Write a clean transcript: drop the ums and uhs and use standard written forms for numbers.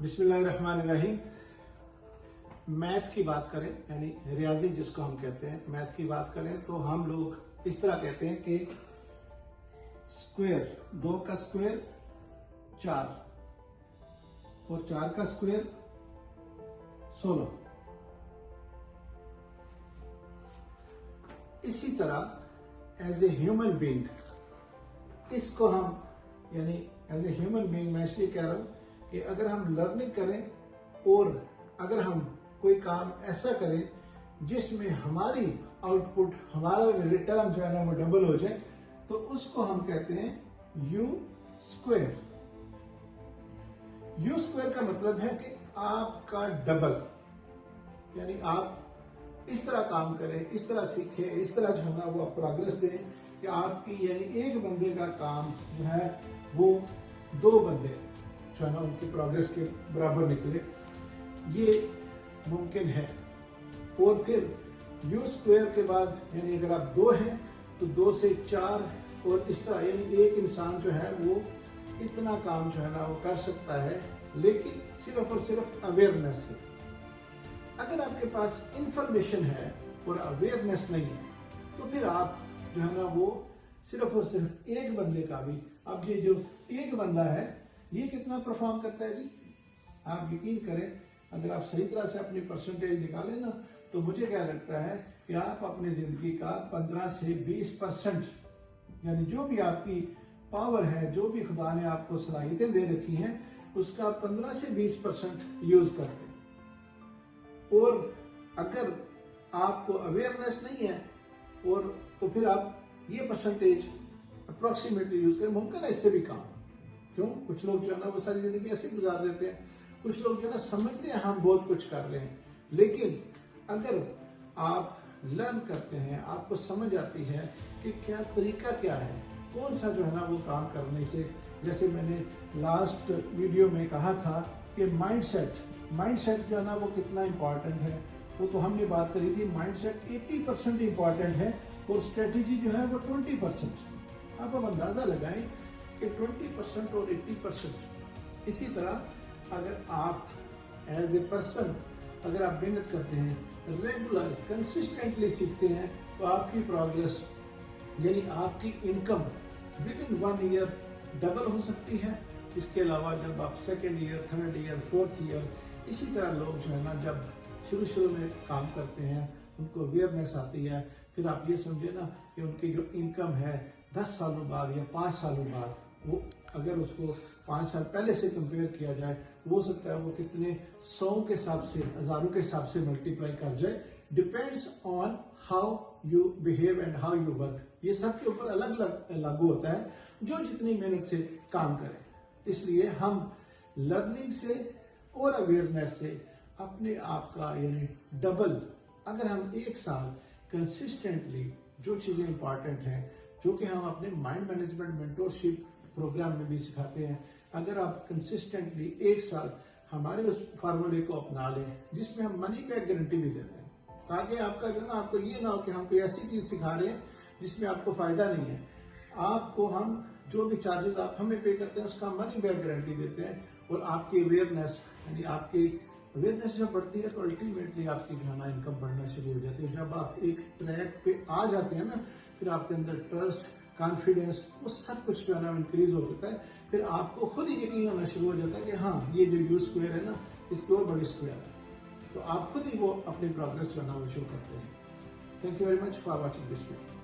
बिस्मिल्लाहिर्रहमानिर्रहीम। मैथ की बात करें, यानी रियाजी जिसको हम कहते हैं, मैथ की बात करें तो हम लोग इस तरह कहते हैं कि स्क्वायर, 2 का स्क्वायर 4 और 4 का स्क्वायर 16। इसी तरह एज ए ह्यूमन बीइंग इसको हम, यानी एज ए ह्यूमन बीइंग मैं इसलिए कह रहा हूं कि अगर हम लर्निंग करें और अगर हम कोई काम ऐसा करें जिसमें हमारी आउटपुट, हमारा रिटर्न जो है ना वो डबल हो जाए, तो उसको हम कहते हैं यू स्क्वायर। यू स्क्वायर का मतलब है कि आपका डबल, यानी आप इस तरह काम करें, इस तरह सीखें, इस तरह जो है ना वो प्रोग्रेस दें कि आपकी, यानी एक बंदे का काम जो है वो 2 बंदे जो है ना उनकी प्रोग्रेस के बराबर निकले, ये मुमकिन है। और फिर यू स्क्वायर के बाद, यानी अगर आप 2 हैं तो 2 से 4 और इस तरह, यानी एक इंसान जो है वो इतना काम जो है ना वो कर सकता है, लेकिन सिर्फ और सिर्फ अवेयरनेस से। अगर आपके पास इंफॉर्मेशन है और अवेयरनेस नहीं है तो फिर आप जो है ना वो सिर्फ और सिर्फ एक बंदे का भी, अब ये जो एक बंदा है ये कितना परफॉर्म करता है जी, आप यकीन करें अगर आप सही तरह से अपनी परसेंटेज निकालें ना, तो मुझे क्या लगता है कि आप अपनी जिंदगी का 15 से 20%, यानी जो भी आपकी पावर है, जो भी खुदा ने आपको सलाहियतें दे रखी हैं, उसका 15 से 20% यूज करते हैं। और अगर आपको अवेयरनेस नहीं है और तो फिर आप ये परसेंटेज अप्रोक्सीमेटली यूज करें, मुमकिन है इससे भी कम। क्यों? कुछ लोग जो है ना वो सारी जिंदगी ऐसे गुजार देते हैं, कुछ लोग जो है ना समझते हैं हम बहुत कुछ कर रहे हैं, लेकिन अगर आप लर्न करते हैं, आपको समझ आती है कि क्या तरीका क्या है, कौन सा जो है ना वो काम करने से, जैसे मैंने लास्ट वीडियो में कहा था कि माइंडसेट जो है ना वो कितना इंपॉर्टेंट है, वो तो हमने बात करी थी। माइंडसेट 80% इंपॉर्टेंट है और स्ट्रेटेजी जो है वो 20%। आप अंदाजा लगाएं कि 20% और 80%। इसी तरह अगर आप एज ए पर्सन, अगर आप मेहनत करते हैं, रेगुलर कंसिस्टेंटली सीखते हैं, तो आपकी प्रोग्रेस, यानी आपकी income with in 1 year double हो सकती है। इसके अलावा जब आप 2nd year, 3rd year, 4th year, इसी तरह लोग जो है ना जब शुरू में काम करते हैं, उनको अवेयरनेस आती है, फिर आप ये समझे ना कि उनकी जो इनकम है 10 सालों बाद या 5 सालों बाद, वो अगर उसको 5 साल पहले से कंपेयर किया जाए तो हो सकता है वो कितने 100 के हिसाब से, हजारों के हिसाब से मल्टीप्लाई कर जाए। Depends on how you behave and how you work. ये सब के ऊपर अलग अलग लागू होता है, जो जितनी मेहनत से काम करें। इसलिए हम लर्निंग से और अवेयरनेस से अपने आप का, यानी डबल, अगर हम 1 साल कंसिस्टेंटली जो चीजें इंपॉर्टेंट हैं, जो कि हम अपने माइंड मैनेजमेंट मेंटरशिप प्रोग्राम में भी सिखाते हैं, अगर आप कंसिस्टेंटली 1 साल हमारे उस फार्मूले को अपना लें, जिसमें हम मनी बैक गारंटी भी देते हैं, ताकि आपका जो ना, आपको ये ना हो कि हम कोई ऐसी चीज सिखा रहे हैं जिसमें आपको फायदा नहीं है। आपको हम जो भी चार्जेस आप हमें पे करते हैं उसका मनी बैक गारंटी देते हैं। और आपकी अवेयरनेस, यानी आपकी अवेयरनेस जब बढ़ती है तो अल्टीमेटली आपकी जो है ना इनकम बढ़ना शुरू हो जाती है। जब आप एक ट्रैक पे आ जाते हैं ना, फिर आपके अंदर ट्रस्ट, कॉन्फिडेंस, वो सब कुछ जो है ना इंक्रीज हो जाता है। फिर आपको खुद ही यकीन होना शुरू हो जाता है कि हाँ, ये जो यू स्क्वायर है ना, इसकी और बड़ी स्क्वायर है, तो आप खुद ही वो अपनी प्रोग्रेस जो है ना वो शो करते हैं। Thank you very much for watching this video.